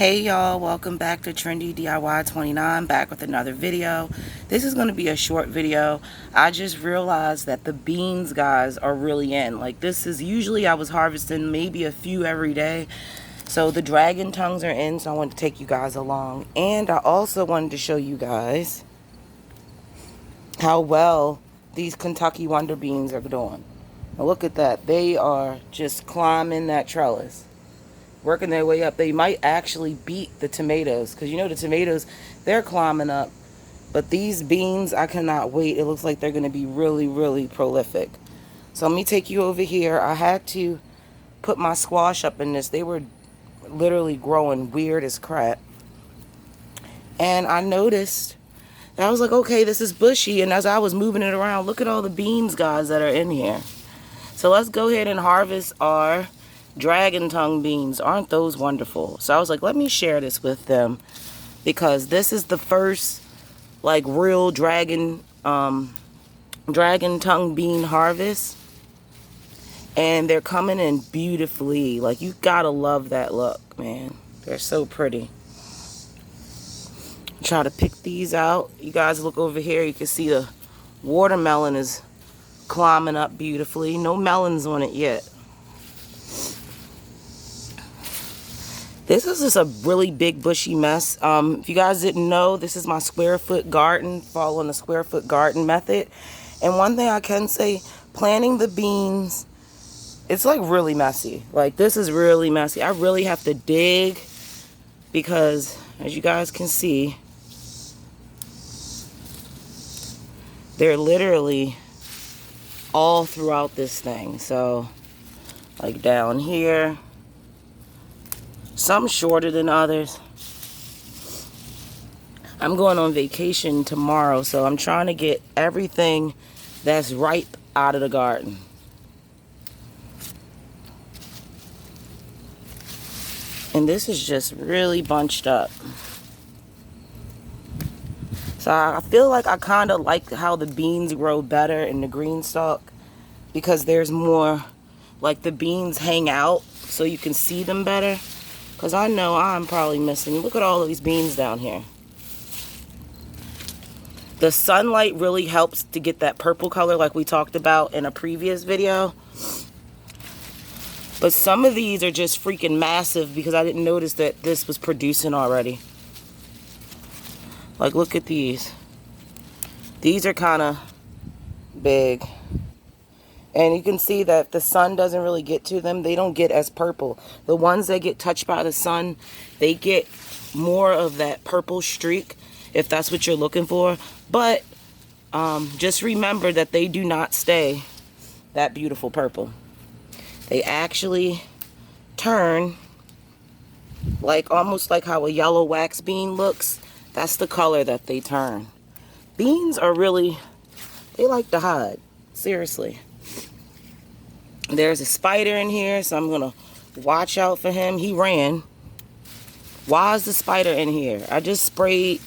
Hey y'all, welcome back to Trendy DIY 29, back with another video. This is going to be a short video. I just realized that the beans, guys, are really in. Like, this is usually I was harvesting maybe a few every day. So the dragon tongues are in, so I wanted to take you guys along. And I also wanted to show you guys how well these Kentucky Wonder Beans are doing. Now look at that. They are just climbing that trellis, working their way up. They might actually beat the tomatoes, because you know the tomatoes, they're climbing up. But these beans, I cannot wait. It looks like they're going to be really, really prolific. So let me take you over here. I had to put my squash up in this. They were literally growing weird as crap. And I noticed, I was like, okay, this is bushy. And as I was moving it around, look at all the beans, guys, that are in here. So let's go ahead and harvest our dragon tongue beans. Aren't those wonderful? So I was like, let me share this with them, because this is the first like real dragon tongue bean harvest, and they're coming in beautifully. Like, you gotta love that look, man. They're so pretty. Try to pick these out. You guys look over here, you can see the watermelon is climbing up beautifully. No melons on it yet. This is just a really big bushy mess. If you guys didn't know, this is my square foot garden, following the square foot garden method. And one thing I can say, planting the beans, it's like really messy. Like, this is really messy. I really have to dig, because as you guys can see, they're literally all throughout this thing. So like down here, some shorter than others. I'm going on vacation tomorrow, so I'm trying to get everything that's ripe out of the garden. And this is just really bunched up. So I feel like I kind of like how the beans grow better in the green stalk, because there's more, like, the beans hang out so you can see them better. Because I know I'm probably missing. Look at all of these beans down here. The sunlight really helps to get that purple color like we talked about in a previous video. But some of these are just freaking massive, because I didn't notice that this was producing already. Like, look at these. These are kind of big. And you can see that the sun doesn't really get to them. They don't get as purple. The ones that get touched by the sun, they get more of that purple streak, if that's what you're looking for. But just remember that they do not stay that beautiful purple. They actually turn like, almost like how a yellow wax bean looks. That's the color that they turn. Beans are really, they like to hide. Seriously. There's a spider in here, so I'm going to watch out for him. He ran. Why is the spider in here? I just sprayed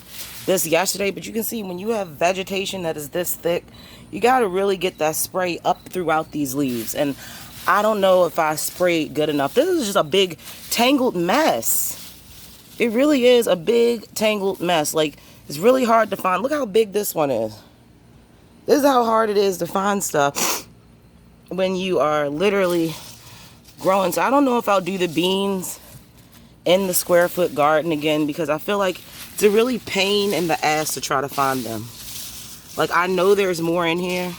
this yesterday, but you can see when you have vegetation that is this thick, you got to really get that spray up throughout these leaves. And I don't know if I sprayed good enough. This is just a big tangled mess. It really is a big tangled mess. Like, it's really hard to find. Look how big this one is. This is how hard it is to find stuff when you are literally growing. So I don't know if I'll do the beans in the square foot garden again, because I feel like it's a really pain in the ass to try to find them. Like, I know there's more in here,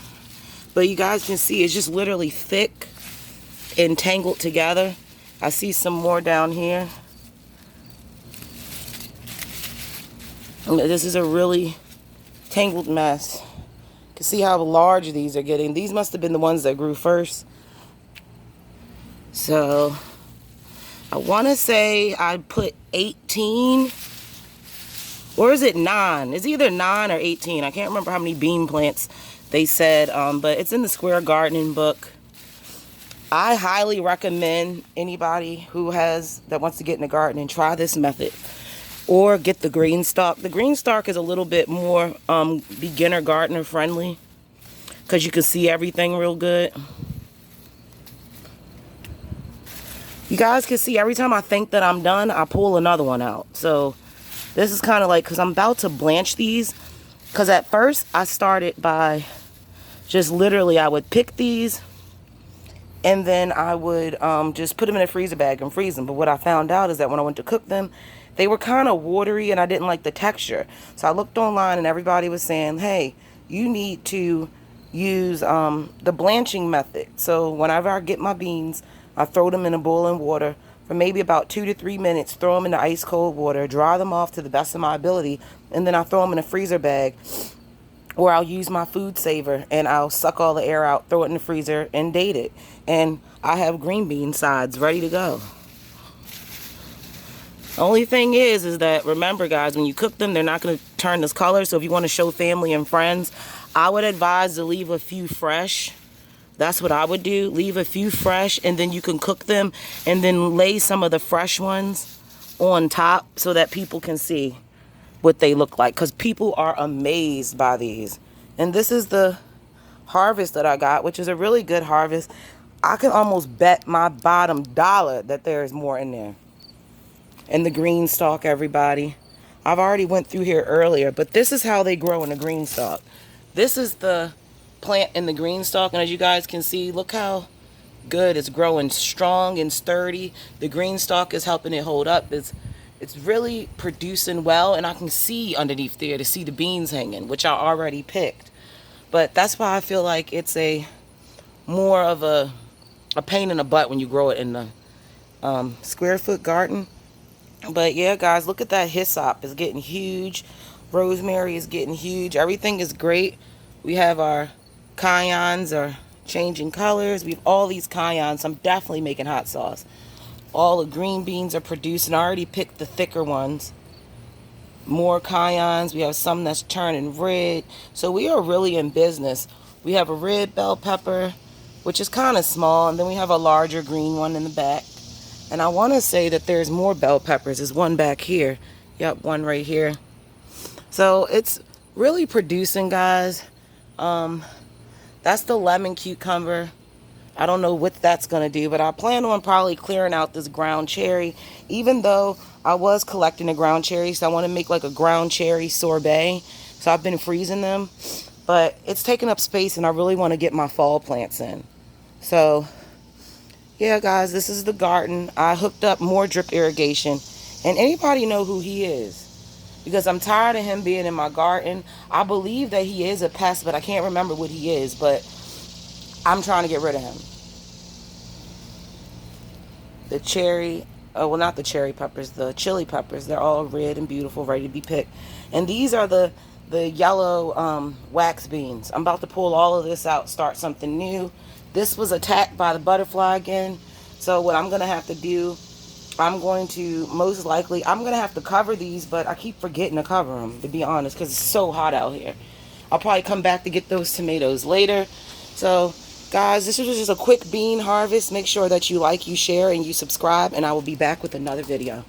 but you guys can see it's just literally thick and tangled together. I see some more down here. This is a really tangled mess. You can see how large these are getting. These must have been the ones that grew first. So I want to say I put 18, or is it 9? It's either 9 or 18. I can't remember how many bean plants they said, but it's in the Square Gardening book. I highly recommend anybody that wants to get in the garden and try this method, or get the green stalk. The green stalk is a little bit more beginner gardener friendly, because you can see everything real good. You guys can see every time I think that I'm done, I pull another one out. So this is kind of like, because I'm about to blanch these. Because at first I started by just literally, I would pick these and then I would just put them in a freezer bag and freeze them. But what I found out is that when I went to cook them, they were kind of watery and I didn't like the texture. So I looked online and everybody was saying, hey, you need to use the blanching method. So whenever I get my beans, I throw them in a boiling water for maybe about 2 to 3 minutes, throw them in the ice cold water, dry them off to the best of my ability, and then I throw them in a freezer bag. Or I'll use my food saver and I'll suck all the air out, throw it in the freezer, and date it. And I have green bean sides ready to go. The only thing is that, remember guys, when you cook them, they're not going to turn this color. So if you want to show family and friends, I would advise to leave a few fresh. That's what I would do. Leave a few fresh, and then you can cook them and then lay some of the fresh ones on top so that people can see what they look like, because people are amazed by these. And this is the harvest that I got, which is a really good harvest. I can almost bet my bottom dollar that there is more in there. And the green stalk, everybody, I've already went through here earlier, but this is how they grow in the green stalk. This is the plant in the green stalk, and as you guys can see, look how good it's growing, strong and sturdy. The green stalk is helping it hold up. It's really producing well, and I can see underneath there to see the beans hanging, which I already picked. But that's why I feel like it's a more of a pain in the butt when you grow it in the square foot garden. But yeah, guys, look at that hyssop. It's getting huge. Rosemary is getting huge. Everything is great. We have our cayennes are changing colors. We have all these cayennes. I'm definitely making hot sauce. All the green beans are producing. I already picked the thicker ones. More cayennes. We have some that's turning red. So we are really in business. We have a red bell pepper, which is kind of small, and then we have a larger green one in the back. And I want to say that there's more bell peppers. There's one back here. Yep, one right here. So it's really producing, guys. That's the lemon cucumber. I don't know what that's going to do, but I plan on probably clearing out this ground cherry, even though I was collecting the ground cherries. So I want to make like a ground cherry sorbet. So I've been freezing them, but it's taking up space and I really want to get my fall plants in. So yeah, guys, this is the garden. I hooked up more drip irrigation, and anybody know who he is? Because I'm tired of him being in my garden. I believe that he is a pest, but I can't remember what he is, but I'm trying to get rid of him. The cherry, well, not the cherry peppers, the chili peppers, they're all red and beautiful, ready to be picked. And these are the yellow wax beans. I'm about to pull all of this out, start something new. This was attacked by the butterfly again. So what I'm going to have to do, I'm going to most likely, I'm going to have to cover these, but I keep forgetting to cover them, to be honest, because it's so hot out here. I'll probably come back to get those tomatoes later. So guys, this was just a quick bean harvest. Make sure that you like, you share, and you subscribe, and I will be back with another video.